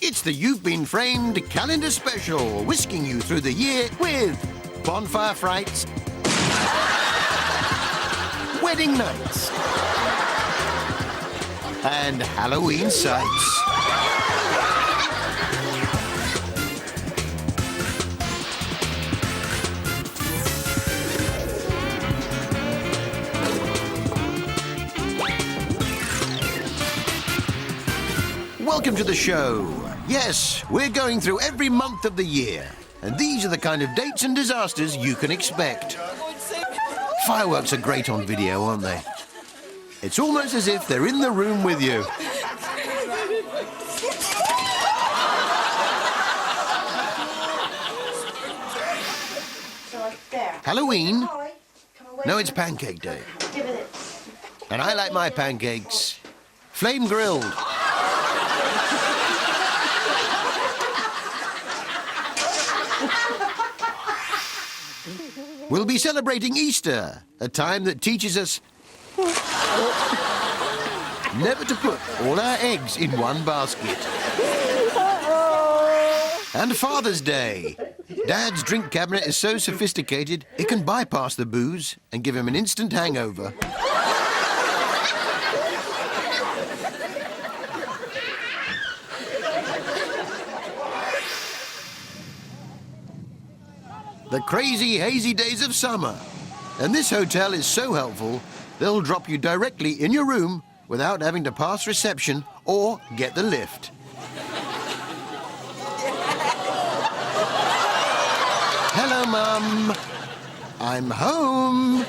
It's the You've Been Framed calendar special, whisking you through the year with bonfire frights, wedding nights, and Halloween sights. Welcome to the show. Yes, we're going through every month of the year, and these are the kind of dates and disasters you can expect. Fireworks are great on video, aren't they? It's almost as if they're in the room with you. Halloween? No, it's Pancake Day. And I like my pancakes flame grilled. We'll be celebrating Easter, a time that teaches us never to put all our eggs in one basket. And Father's Day. Dad's drink cabinet is so sophisticated, it can bypass the booze and give him an instant hangover. The crazy, hazy days of summer. And this hotel is so helpful, they'll drop you directly in your room without having to pass reception or get the lift. Hello, Mum. I'm home.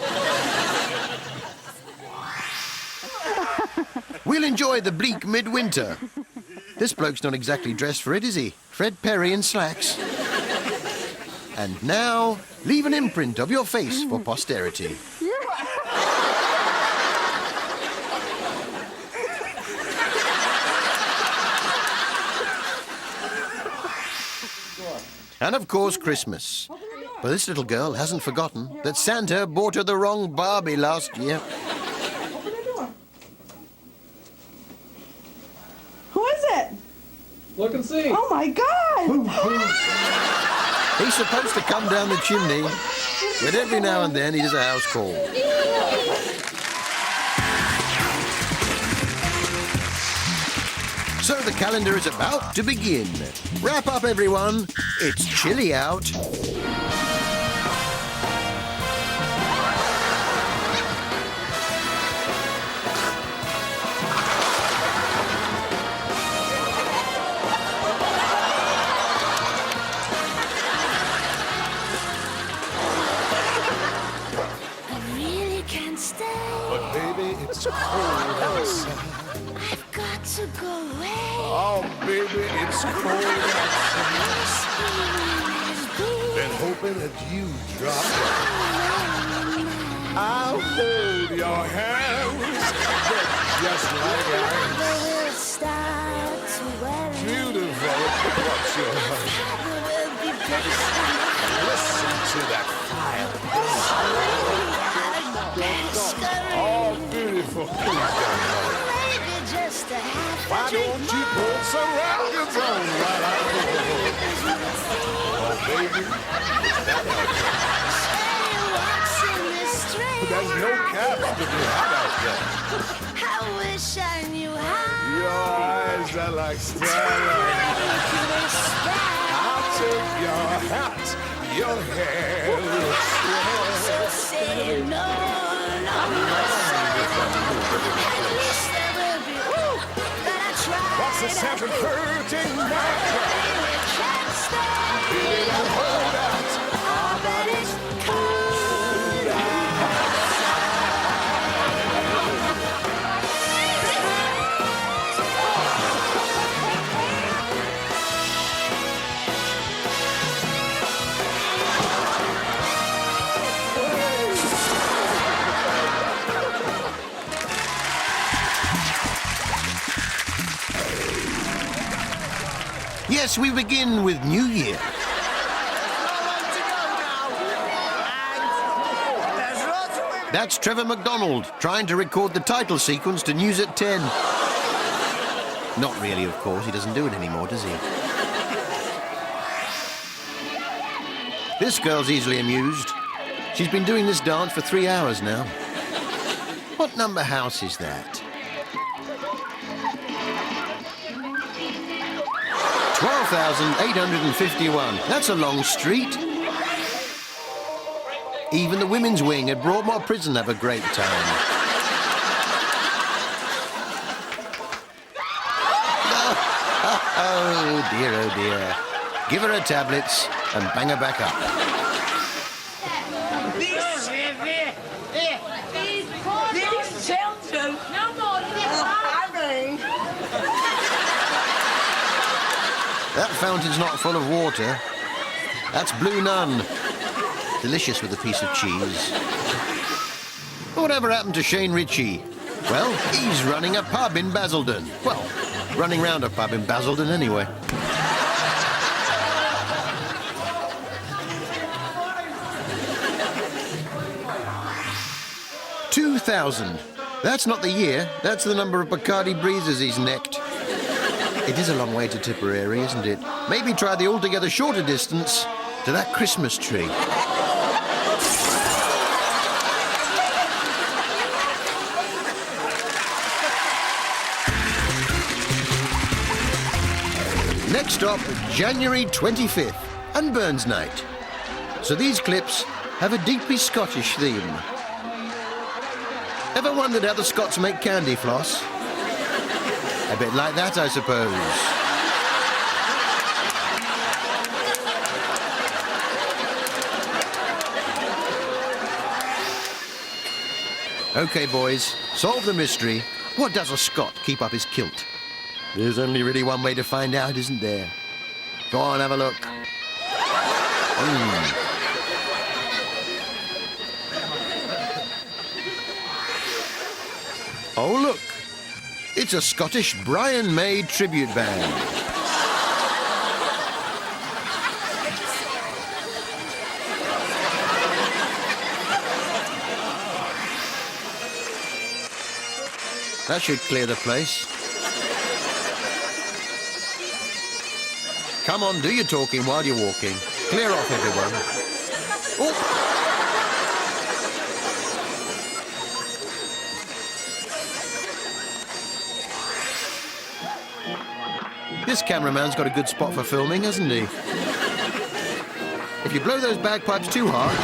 We'll enjoy the bleak midwinter. This bloke's not exactly dressed for it, is he? Fred Perry in slacks. And now, leave an imprint of your face for posterity. And of course, Christmas. But this little girl hasn't forgotten that Santa bought her the wrong Barbie last year. Open the door. Who is it? Look and see. Oh my God! He's supposed to come down the chimney, but every now and then he does a house call. So the calendar is about to begin. Wrap up, everyone. It's chilly out. It's cold outside. I've got to go away. Oh, baby, it's cold outside. Been hoping that you drop in. I'll hold your hands. They're just like ice. We'll start to worry. Beautiful. What's your hurry? We'll be patient. Listen to that fire. Oh, beautiful. Please don't hurry. Maybe just a half. Why don't you put some rockets on while I go? Oh, baby, that There's no cabs to be had out there. I wish I knew how. Your eyes are like starlight. I'll take your hat, your hair looks swell. So say no, no, no. At least there will be, that I tried. What's the sense of hurting my pride? We can't stay. Baby, I'll hold out. Oh, but it's cold. Yes, we begin with New Year. That's Trevor McDonald trying to record the title sequence to News at 10. Not really, of course. He doesn't do it anymore, does he? This girl's easily amused. She's been doing this dance for 3 hours now. What number house is that? 12,851. That's a long street. Even the women's wing at Broadmoor Prison have a great time. Oh dear, oh dear. Give her her tablets and bang her back up. These children. No more. That fountain's not full of water. That's Blue Nun. Delicious with a piece of cheese. Whatever happened to Shane Ritchie? Well, he's running a pub in Basildon. Well, running round a pub in Basildon anyway. $2,000. That's not the year. That's the number of Bacardi breezes he's necked. It is a long way to Tipperary, isn't it? Maybe try the altogether shorter distance to that Christmas tree. Next stop, January 25th, and Burns Night. So these clips have a deeply Scottish theme. Ever wondered how the Scots make candy floss? A bit like that, I suppose. OK, boys, solve the mystery. What does a Scot keep up his kilt? There's only really one way to find out, isn't there? Go on, have a look. Oh, look. It's a Scottish Brian May tribute band. That should clear the place. Come on, do your talking while you're walking. Clear off, everyone. Oh. This cameraman's got a good spot for filming, hasn't he? If you blow those bagpipes too hard,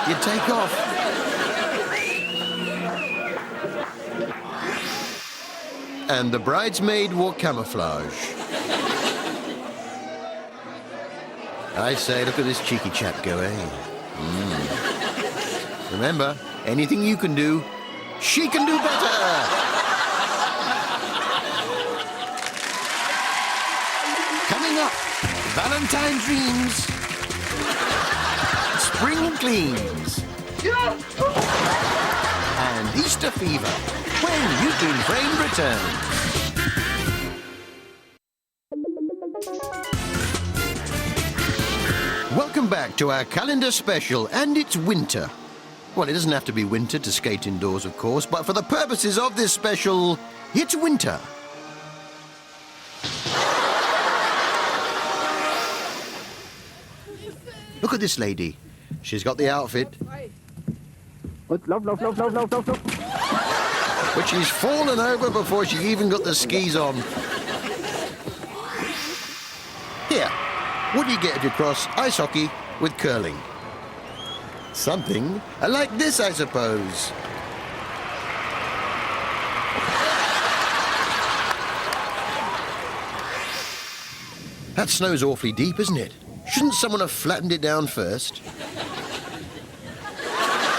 you take off. And the bridesmaid wore camouflage. I say, look at this cheeky chap go, eh? Remember, anything you can do, she can do better! Coming up, Valentine dreams, spring cleans, and Easter fever, when You've Been Framed returns. Welcome back to our calendar special, and it's winter. Well, it doesn't have to be winter to skate indoors, of course, but for the purposes of this special, it's winter. Look at this lady. She's got the outfit. Love. But she's fallen over before she even got the skis on. Here, what do you get if you cross ice hockey with curling? Something like this, I suppose. That snow's awfully deep, isn't it? Shouldn't someone have flattened it down first?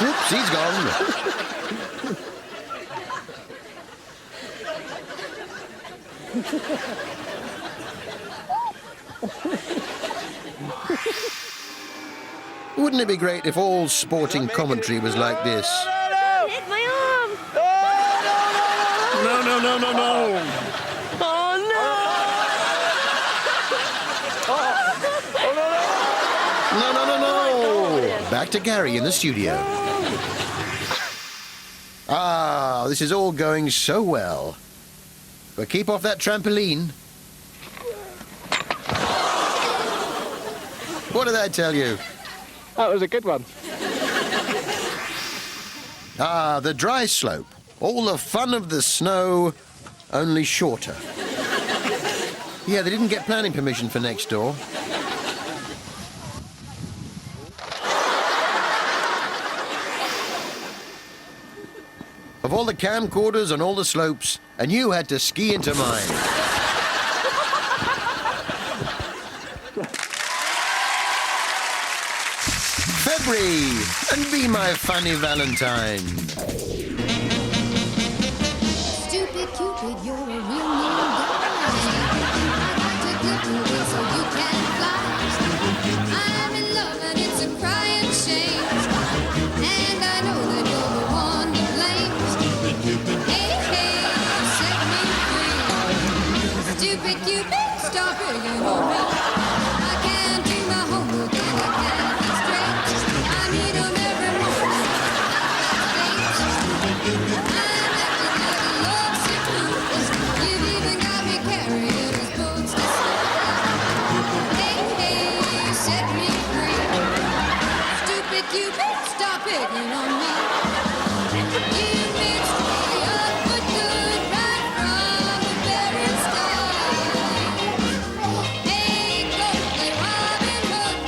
Oops, he's gone. Wouldn't it be great if all sporting commentary was like this? Hit my arm! No. Oh No. Back to Gary in the studio. Ah, this is all going so well. But keep off that trampoline. What did I tell you? That was a good one. Ah, the dry slope. All the fun of the snow, only shorter. Yeah, they didn't get planning permission for next door. Of all the camcorders on all the slopes, and you had to ski into mine. February, and be my funny Valentine. Stupid Cupid, you're a real mean guy. I'd like to give you this so you can fly. I'm in love and it's a crying shame. And I know that you're the one to blame. Hey, hey, set me free. Stupid Cupid, stop picking on me. I can't do my homework and I can't be straight. I need 'em every morning. I'm acting like a lovesick fool. You've even got me carrying his boots to school. Hey, hey, set me free. Stupid Cupid, stop picking on me. You mixed me up for good right from the very start. Hey, go play Robin Hood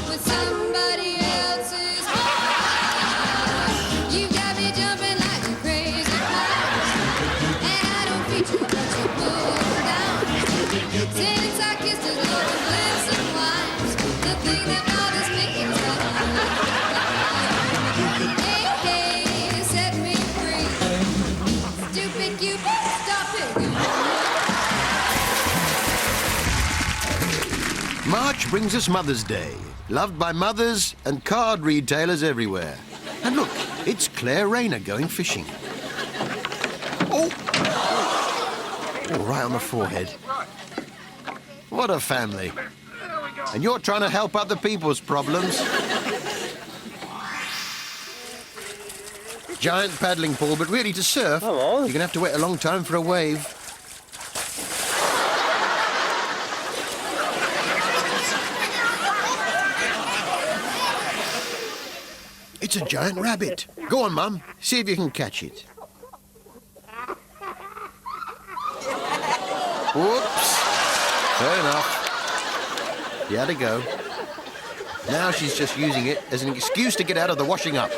with somebody else's heart. You got me jumping like a crazy horse, and I don't feature but you pull down. Since I kissed his love and bliss and wines, the thing that bothers me is that hey, hey, set me free. Stupid Cupid, stop picking on me. March brings us Mother's Day, loved by mothers and card retailers everywhere. And look, it's Claire Rayner going fishing. Oh! Oh, right on the forehead. What a family. And you're trying to help other people's problems. Giant paddling pool, but really to surf, Come on. you're going to have to wait a long time for a wave. It's a giant rabbit. Go on, Mum. See if you can catch it. Whoops. Fair enough. You had to go. Now she's just using it as an excuse to get out of the washing up.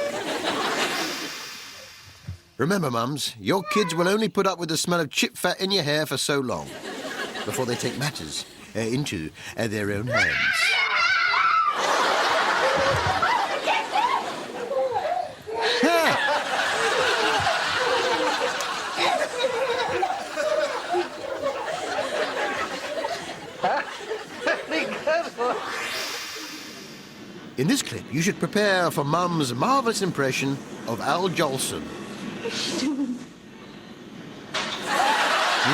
Remember, mums, your kids will only put up with the smell of chip fat in your hair for so long before they take matters into their own hands. In this clip, you should prepare for Mum's marvellous impression of Al Jolson.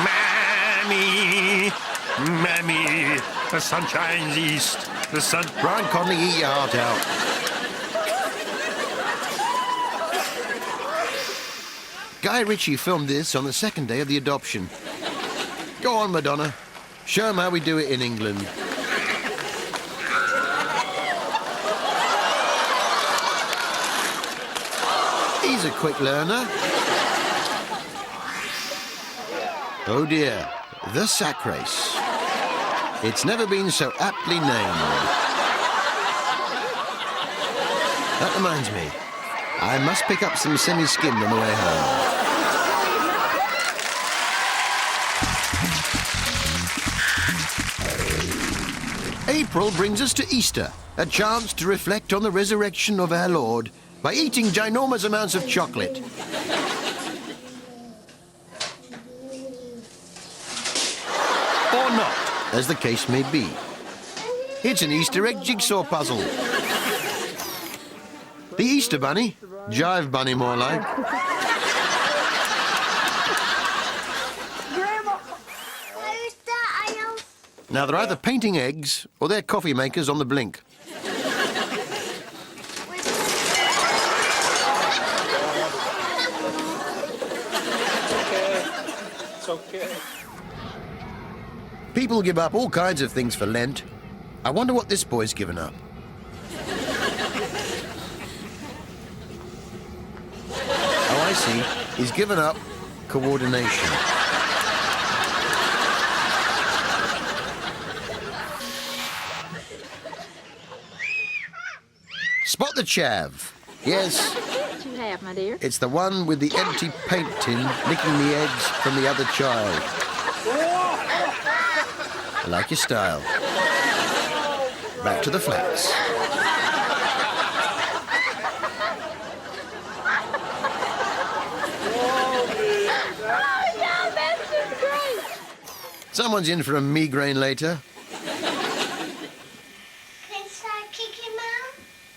Mammy, Mammy, the sun shines east, the sun... Brian Conley, eat your heart out. Guy Ritchie filmed this on the second day of the adoption. Go on, Madonna. Show 'em how we do it in England. He's a quick learner. Oh dear, the sack race. It's never been so aptly named. That reminds me, I must pick up some semi-skimmed on the way home. April brings us to Easter, a chance to reflect on the resurrection of our Lord by eating ginormous amounts of chocolate. Or not, as the case may be. It's an Easter egg jigsaw puzzle. The Easter Bunny, Jive Bunny more like. Grandma, where's the aisle? Now they're either painting eggs or they're coffee makers on the blink. It's okay. People give up all kinds of things for Lent. I wonder what this boy's given up. Oh, I see. He's given up coordination. Spot the chav. Yes, What you have, my dear? it's the one with the empty paint tin licking the eggs from the other child. I like your style. Back to the flats. Oh, no, that's just great. Someone's in for a migraine later. Can start kicking Mom?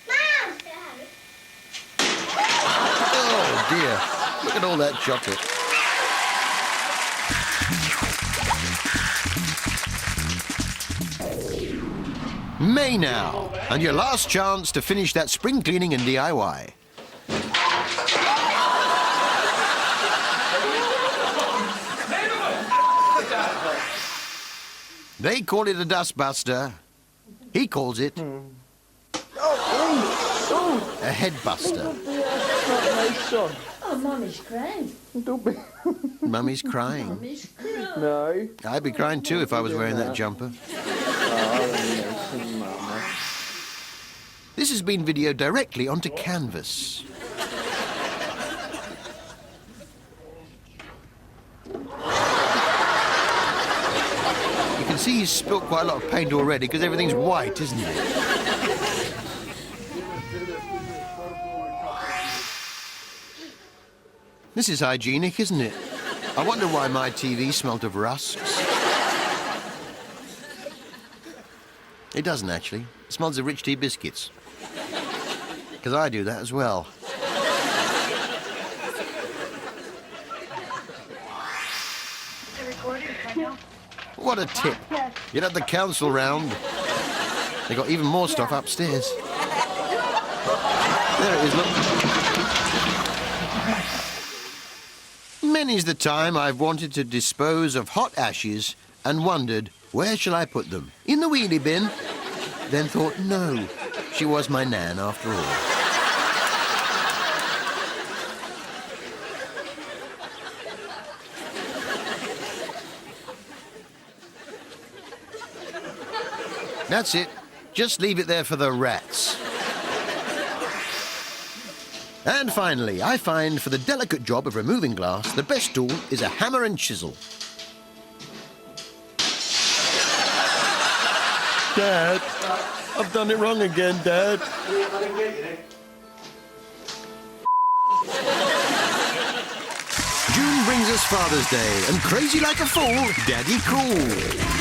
Mom! Oh dear, look at all that chocolate. May now, and your last chance to finish that spring cleaning and DIY. They call it a dustbuster. He calls it a headbuster. Oh, Mummy's crying. Mummy's crying. Mummy's crying. No. I'd be crying too if I was wearing that jumper. This has been videoed directly onto canvas. You can see he's spilt quite a lot of paint already because everything's white, isn't it? This is hygienic, isn't it? I wonder why my TV smelt of rusks. It doesn't, actually. It smells of rich tea biscuits. Because I do that as well. What a tip. You'd have the council round. They got even more stuff upstairs. There it is, look. Many's the time I've wanted to dispose of hot ashes and wondered, where shall I put them? In the wheelie bin? Then thought, no, she was my nan after all. That's it. Just leave it there for the rats. And finally, I find for the delicate job of removing glass, the best tool is a hammer and chisel. Dad, I've done it wrong again, Dad. June brings us Father's Day, and crazy like a fool, Daddy cool.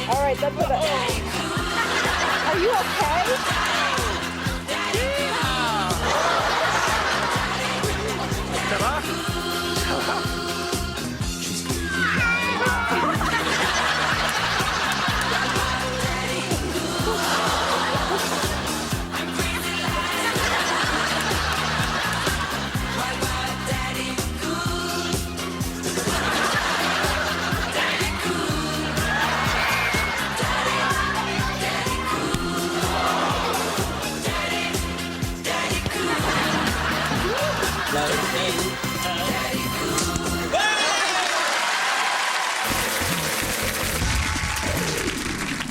All right, that's what Are you okay?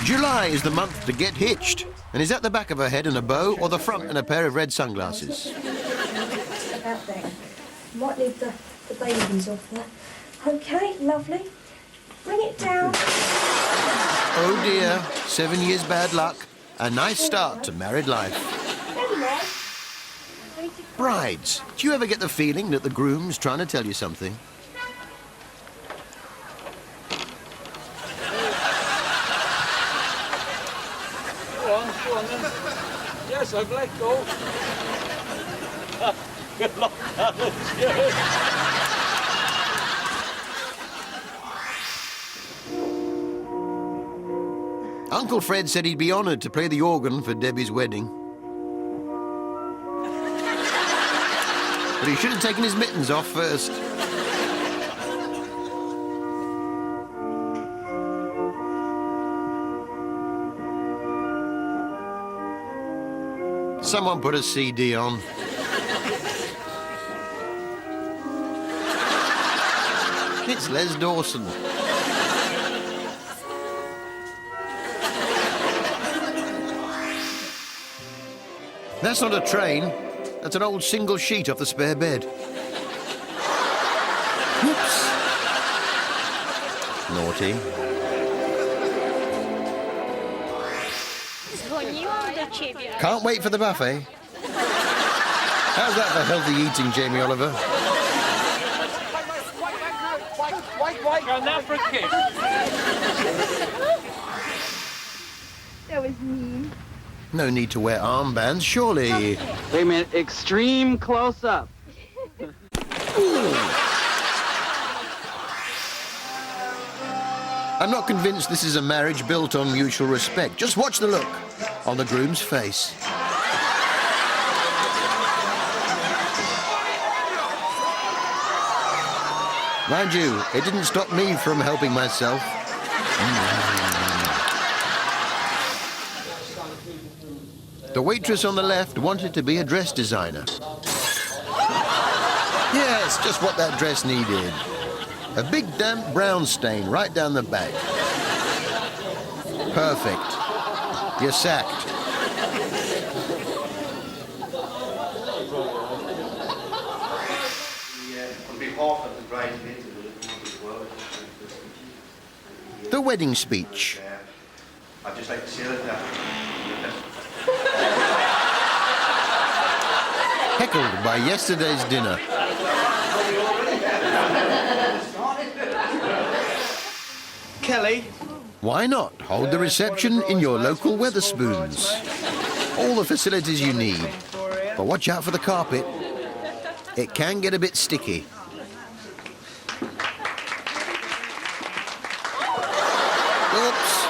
July is the month to get hitched. And is that the back of her head in a bow or the front in a pair of red sunglasses? That thing. Might need to babies off there. Okay, lovely. Bring it down. Oh dear, 7 years bad luck. A nice start to married life. Anyway. Brides, do you ever get the feeling that the groom's trying to tell you something? Go on then. Yes, I've let go. Good luck, Uncle Fred said he'd be honoured to play the organ for Debbie's wedding. But he should have taken his mittens off first. Someone put a CD on. It's Les Dawson. That's not a train. That's an old single sheet off the spare bed. Whoops. Naughty. Can't wait for the buffet. How's that for healthy eating, Jamie Oliver? Wait, go now for a kiss. That was mean. No need to wear armbands, surely. Wait a minute, extreme close-up. I'm not convinced this is a marriage built on mutual respect. Just watch the look on the groom's face. Mind you, it didn't stop me from helping myself. The waitress on the left wanted to be a dress designer. Yes, just what that dress needed. A big damp brown stain right down the back. Perfect. You're sacked. On behalf of the bridesmaids, The wedding speech. I'd just like to say that Heckled by yesterday's dinner. Kelly? Why not hold the reception in your local Weatherspoons? All the facilities you need. But watch out for the carpet. It can get a bit sticky. Oops.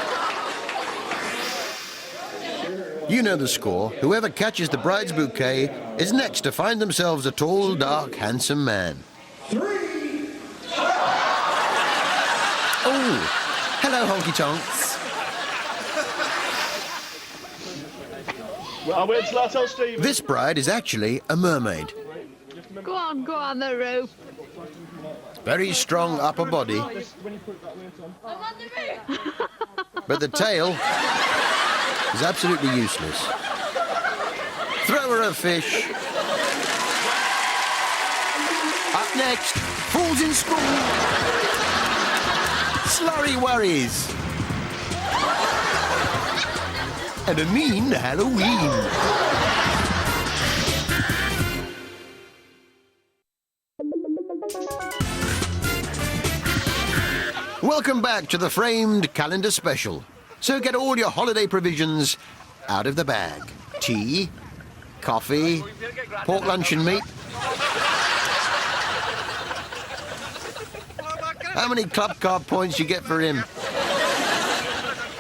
You know the score. Whoever catches the bride's bouquet is next to find themselves a tall, dark, handsome man. Oh, hello, honky tonks. Well, where's Lato Steve? This bride is actually a mermaid. Go on the roof. Very strong upper body. I'm on the roof. But the tail is absolutely useless. Throw her a fish. Up next, Fools in School. Slurry worries. And a mean Halloween. Welcome back to the framed calendar special. So get all your holiday provisions out of the bag. Tea, coffee, pork luncheon meat. How many club card points you get for him?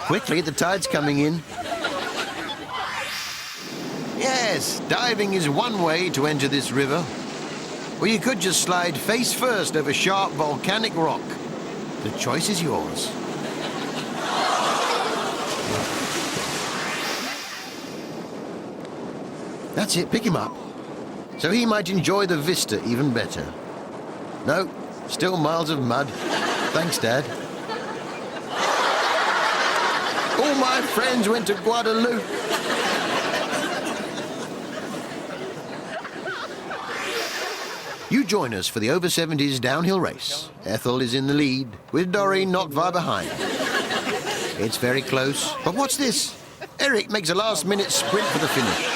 Quickly, the tide's coming in. Yes, diving is one way to enter this river. Or you could just slide face first over sharp volcanic rock. The choice is yours. That's it, pick him up. So he might enjoy the vista even better. No, still miles of mud. Thanks, Dad. All my friends went to Guadeloupe. you join us for the over-70s downhill race. Ethel is in the lead, with Doreen not far behind. It's very close, but what's this? Eric makes a last-minute sprint for the finish.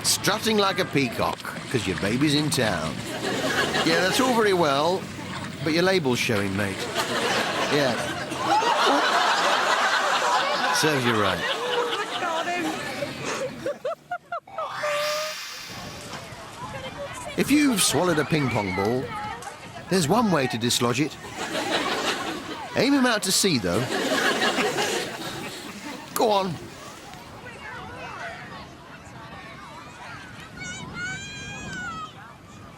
Strutting like a peacock, because your baby's in town. Yeah, that's all very well, but your label's showing, mate. Yeah. Serves you right. If you've swallowed a ping pong ball, there's one way to dislodge it. Aim him out to sea, though. Go on.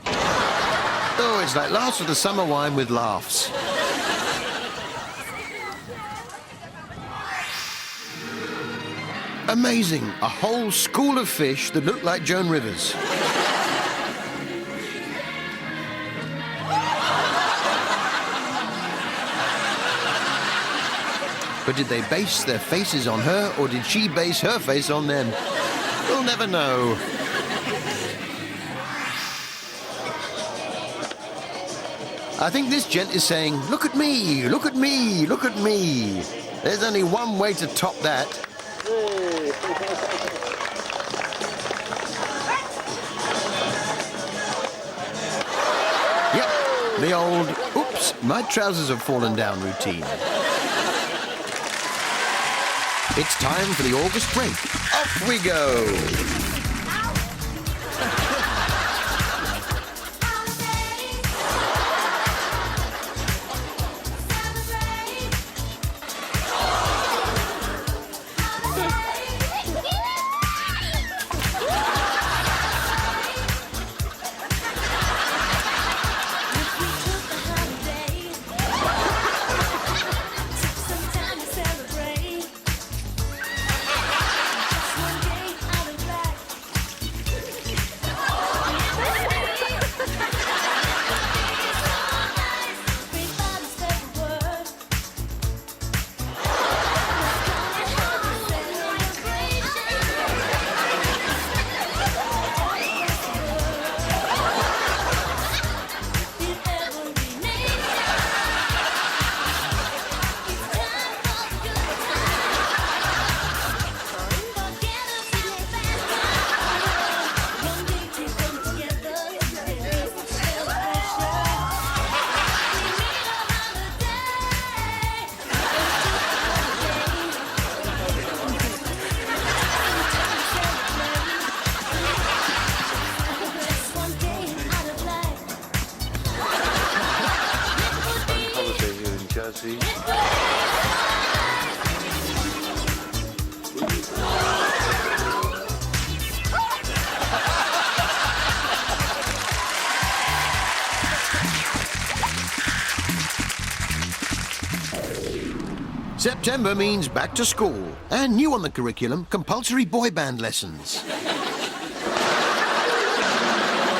Oh, it's like last of the summer wine with laughs. Amazing, a whole school of fish that look like Joan Rivers. But did they base their faces on her, or did she base her face on them? We'll never know. I think this gent is saying, look at me, look at me, look at me. There's only one way to top that. Yep, the old, oops, my trousers have fallen down routine. It's time for the August break. Off we go. September means back to school, and new on the curriculum, compulsory boy band lessons.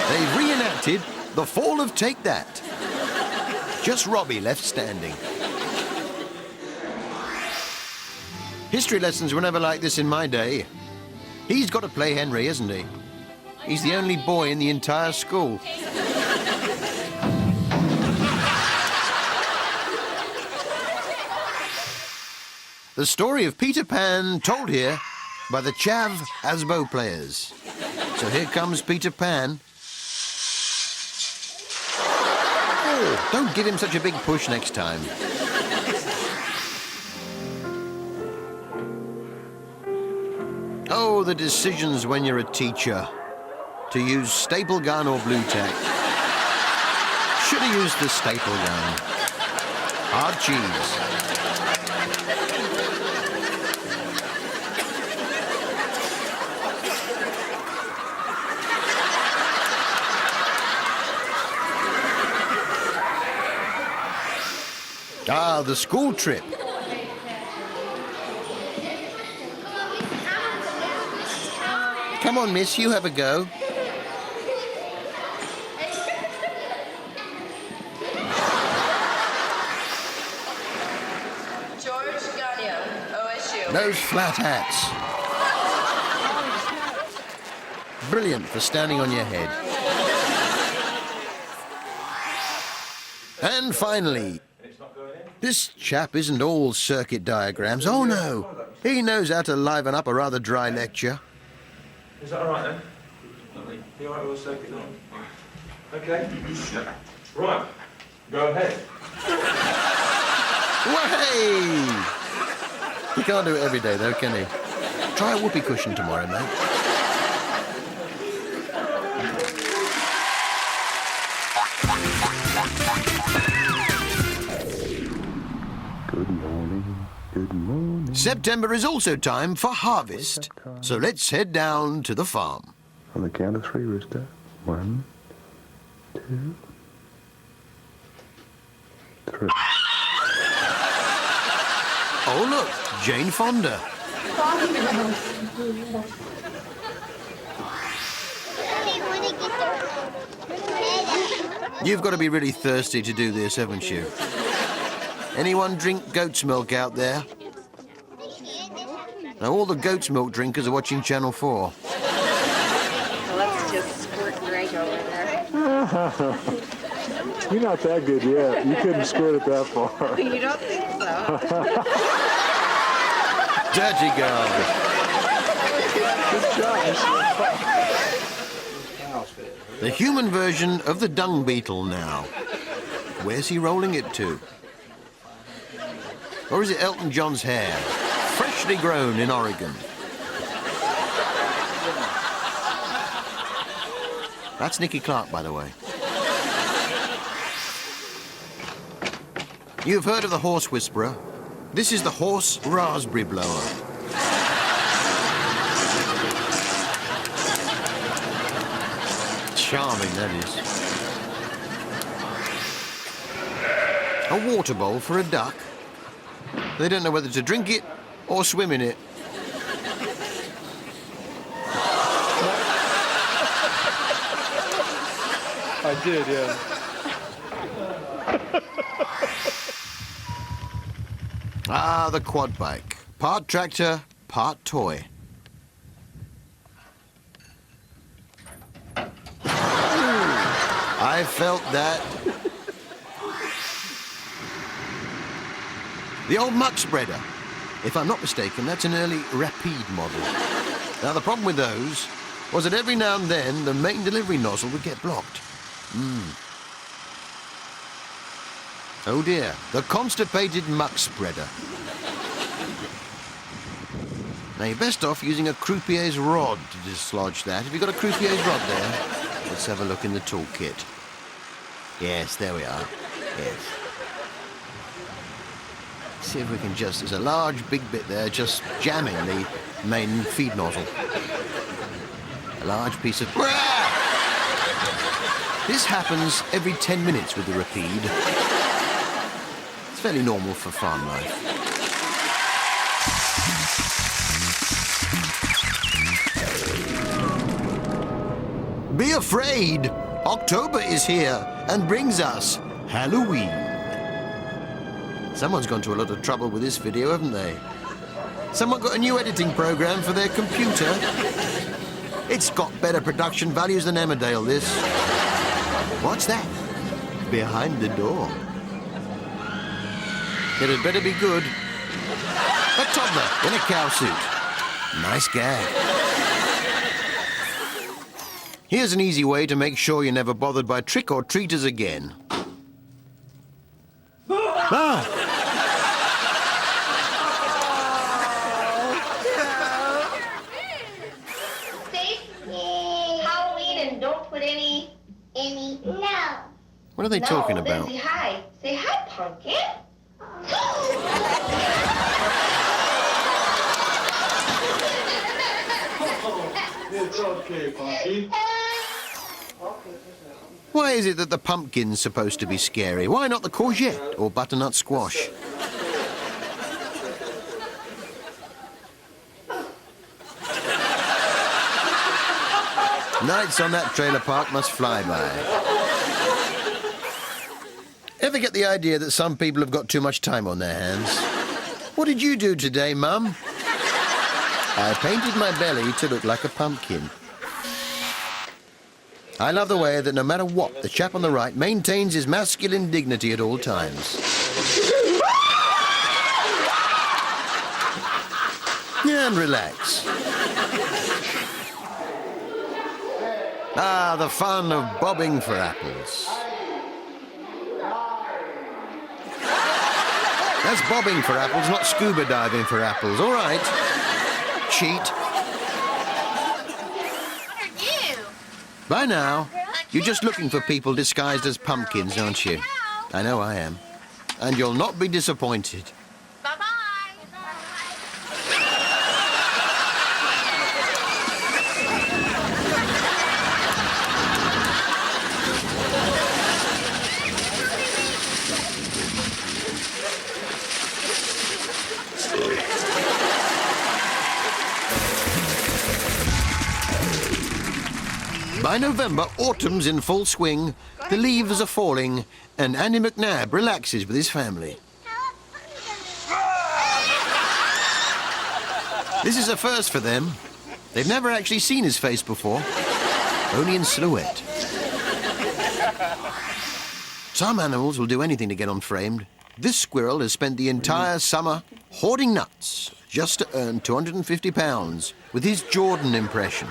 They've reenacted the fall of Take That. Just Robbie left standing. History lessons were never like this in my day. He's got to play Henry, isn't he? He's the only boy in the entire school. The story of Peter Pan told here by the Chav Asbo players. So here comes Peter Pan. Oh, don't give him such a big push next time. Oh, the decisions when you're a teacher. To use staple gun or blue tack. Should have used the staple gun. Hard cheese. Ah, the school trip. Come on, miss, you have a go. George Gagnon, OSU. Those flat hats. brilliant for standing on your head. And finally, this chap isn't all circuit diagrams. Oh no, he knows how to liven up a rather dry lecture. Is that all right then? You all right with all circuit on? Okay. Right. Go ahead. Way! He can't do it every day though, can he? Try a whoopee cushion tomorrow, mate. Good morning, good morning. September is also time for harvest, so let's head down to the farm. On the count of 3, Rooster. 1, 2, 3. Oh look, Jane Fonda. You've got to be really thirsty to do this, haven't you? Anyone drink goat's milk out there? Now all the goat's milk drinkers are watching Channel 4. Let's just squirt right over there. You're not that good yet. You couldn't squirt it that far. You don't think so? Dirty girl. The human version of the dung beetle now. Where's he rolling it to? Or is it Elton John's hair? Freshly grown in Oregon. That's Nicky Clark, by the way. You've heard of the horse whisperer. This is the horse raspberry blower. Charming, that is. A water bowl for a duck. They don't know whether to drink it or swim in it. I did, yeah. Ah, the quad bike. Part tractor, part toy. I felt that. The old muck spreader. If I'm not mistaken, that's an early Rapide model. Now, the problem with those was that every now and then the main delivery nozzle would get blocked. Oh dear, the constipated muck spreader. Now, you're best off using a croupier's rod to dislodge that. Have you got a croupier's rod there? Let's have a look in the toolkit. Yes, there we are. Yes. See if we can just, there's a large big bit there just jamming the main feed nozzle. A large piece of... This happens every 10 minutes with the Rapide. It's fairly normal for farm life. Be afraid! October is here and brings us Halloween. Someone's gone to a lot of trouble with this video, haven't they? Someone got a new editing program for their computer. It's got better production values than Emmerdale, this. What's that? Behind the door. It had better be good. A toddler in a cow suit. Nice gag. Here's an easy way to make sure you're never bothered by trick-or-treaters again. Ah! Halloween and don't put any... No. What are they talking about? Say hi. Say hi, pumpkin. It's okay, Pumpkin. Why is it that the pumpkin's supposed to be scary? Why not the courgette or butternut squash? Nights on that trailer park must fly by. Ever get the idea that some people have got too much time on their hands? What did you do today, Mum? I painted my belly to look like a pumpkin. I love the way that no matter what, the chap on the right maintains his masculine dignity at all times. And relax. Ah, the fun of bobbing for apples. That's bobbing for apples, not scuba diving for apples. All right. Cheat. By now, you're just looking for people disguised as pumpkins, aren't you? I know I am. And you'll not be disappointed. By November, autumn's in full swing, the leaves are falling, and Andy McNabb relaxes with his family. This is a first for them. They've never actually seen his face before, only in silhouette. Some animals will do anything to get on framed. This squirrel has spent the entire summer hoarding nuts just to earn £250 with his Jordan impression.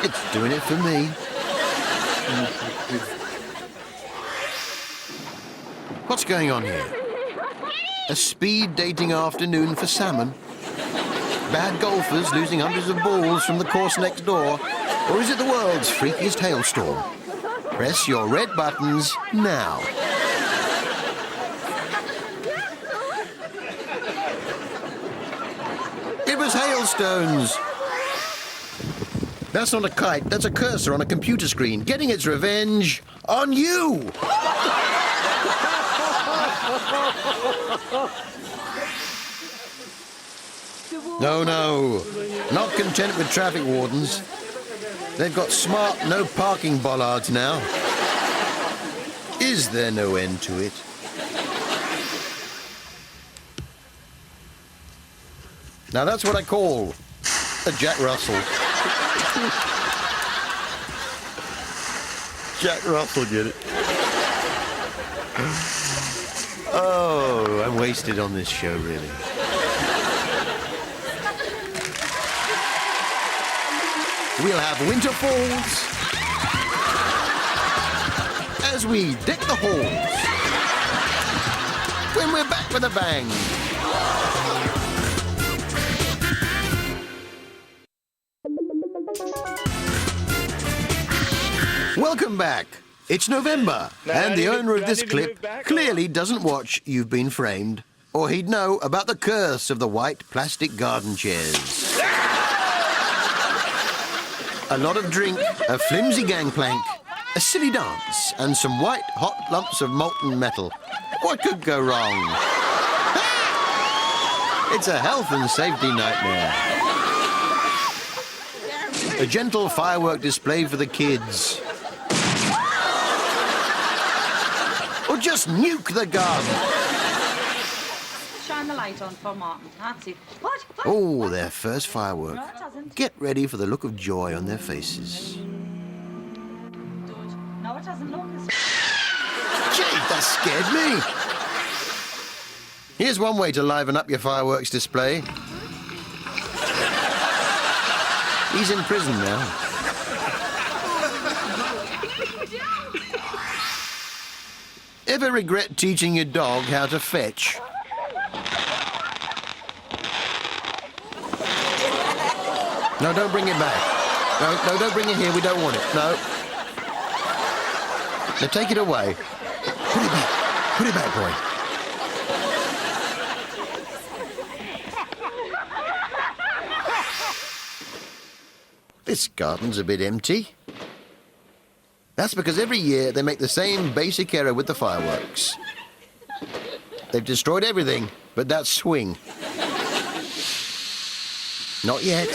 It's doing it for me. What's going on here? A speed dating afternoon for salmon? Bad golfers losing hundreds of balls from the course next door? Or is it the world's freakiest hailstorm? Press your red buttons now. It was hailstones. That's not a kite, that's a cursor on a computer screen, getting its revenge on you! No, no, not content with traffic wardens. They've got smart no parking bollards now. Is there no end to it? Now that's what I call a Jack Russell. Jack Russell, get it? Oh, I'm wasted on this show, really. We'll have winter falls as we deck the halls when we're back with a bang. Welcome back. It's November, and the owner of this clip clearly doesn't watch You've Been Framed, or he'd know about the curse of the white plastic garden chairs. A lot of drink, a flimsy gangplank, a silly dance, and some white hot lumps of molten metal. What could go wrong? It's a health and safety nightmare. A gentle firework display for the kids. Or just nuke the garden. Shine the light on for Martin. That's it. What? Oh, their first firework. Get ready for the look of joy on their faces. No, it doesn't look as... Gee, that scared me. Here's one way to liven up your fireworks display. He's in prison now. Ever regret teaching your dog how to fetch? No, don't bring it back. No, don't bring it here. We don't want it. No. Now take it away. Put it back. Put it back, boy. This garden's a bit empty. That's because every year they make the same basic error with the fireworks. They've destroyed everything but that swing. Not yet.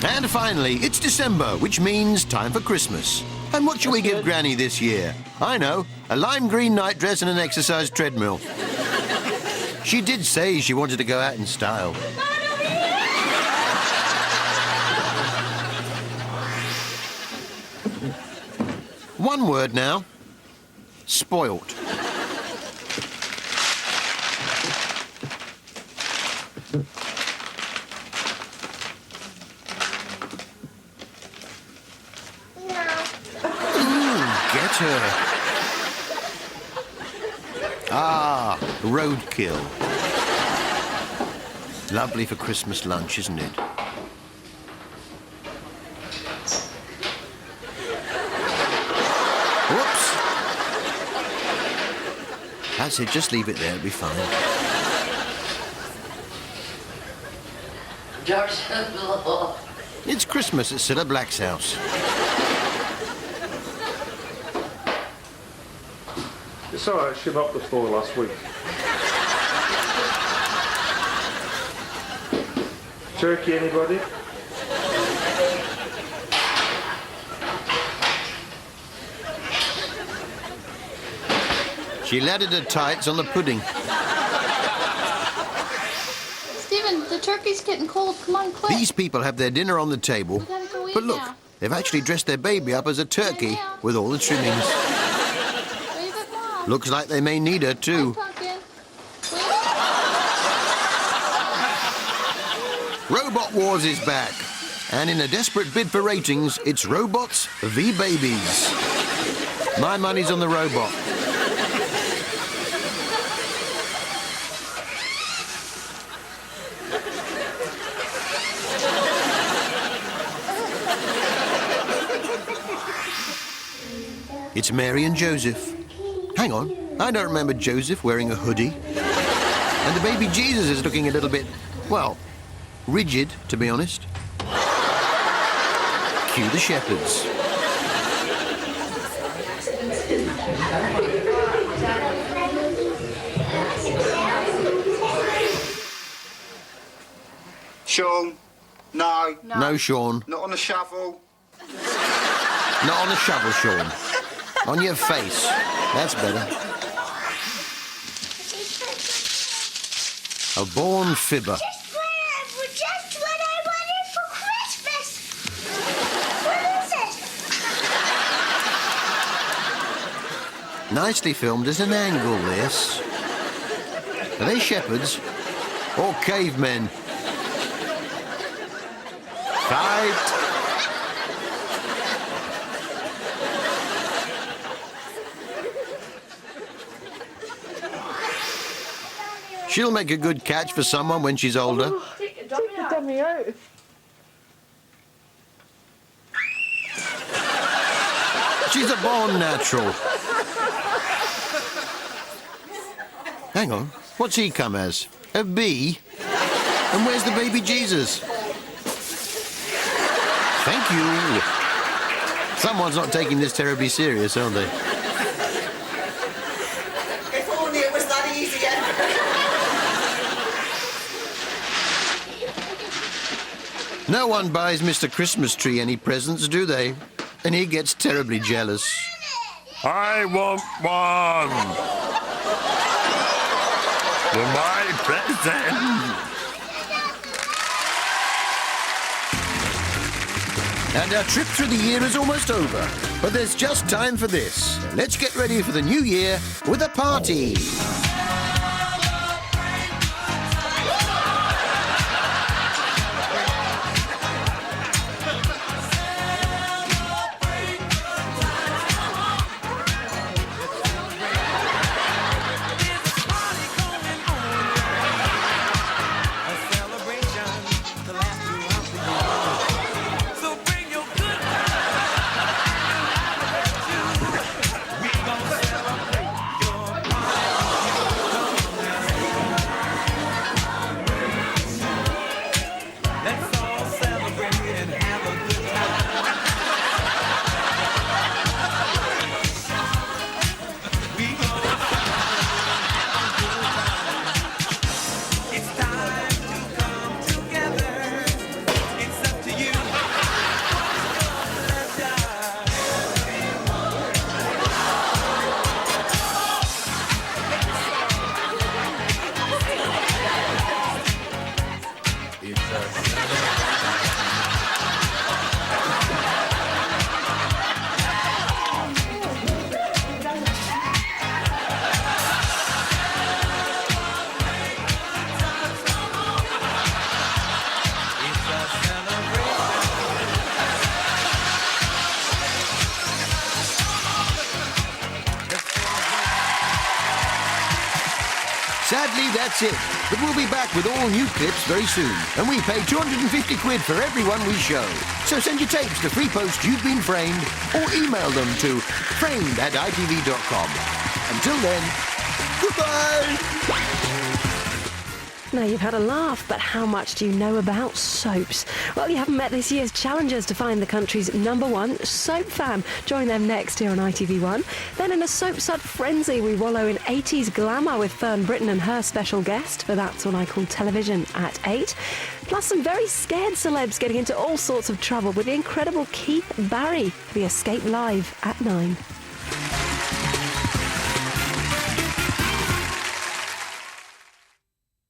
And finally, it's December, which means time for Christmas. And what shall we give Granny this year? I know, a lime green nightdress and an exercise treadmill. She did say she wanted to go out in style. One word now. Spoilt. Get her. Ah, roadkill. Lovely for Christmas lunch, isn't it? Whoops. That's it, just leave it there, it'll be fine. It's Christmas at Cilla Black's house. It's all right, she mopped the floor last week. Turkey, anybody? She laddered her tights on the pudding. Stephen, the turkey's getting cold. Come on, quick. These people have their dinner on the table. We gotta go eat But look, now. they've actually dressed their baby up as a turkey with all the trimmings. Wave at Mom. Looks like they may need her too. Pumpkin. Robot Wars is back. And in a desperate bid for ratings, it's robots v babies. My money's on the robot. It's Mary and Joseph. Hang on, I don't remember Joseph wearing a hoodie. And the baby Jesus is looking a little bit, well, rigid, to be honest. Cue the shepherds. Sean, no. No, Sean. Not on the shovel. Not on the shovel, Sean. On your face. That's better. A born fibber. Just what I wanted for Christmas. What is it? Nicely filmed as an angle, this. Are they shepherds or cavemen? Fight! She'll make a good catch for someone when she's older. Take the dummy out. She's a born natural. Hang on, what's he come as? A bee? And where's the baby Jesus? Thank you. Someone's not taking this terribly serious, are they? If only it was that easy. No one buys Mr. Christmas Tree any presents, do they? And he gets terribly jealous. I want one. For my present. And our trip through the year is almost over. But there's just time for this. Let's get ready for the new year with a party. Sadly, that's it. But we'll be back with all new clips very soon. And we pay 250 quid for everyone we show. So send your tapes to Free Post You've Been Framed or email them to framed@itv.com. Until then, goodbye! Now, you've had a laugh, but how much do you know about soaps? Well, you haven't met this year's challengers to find the country's #1 soap fan. Join them next here on ITV1. Then in a soap-sud frenzy, we wallow in 80s glamour with Fern Britton and her special guest for That's What I Call Television at 8. Plus some very scared celebs getting into all sorts of trouble with the incredible Keith Barry for the Escape Live at 9.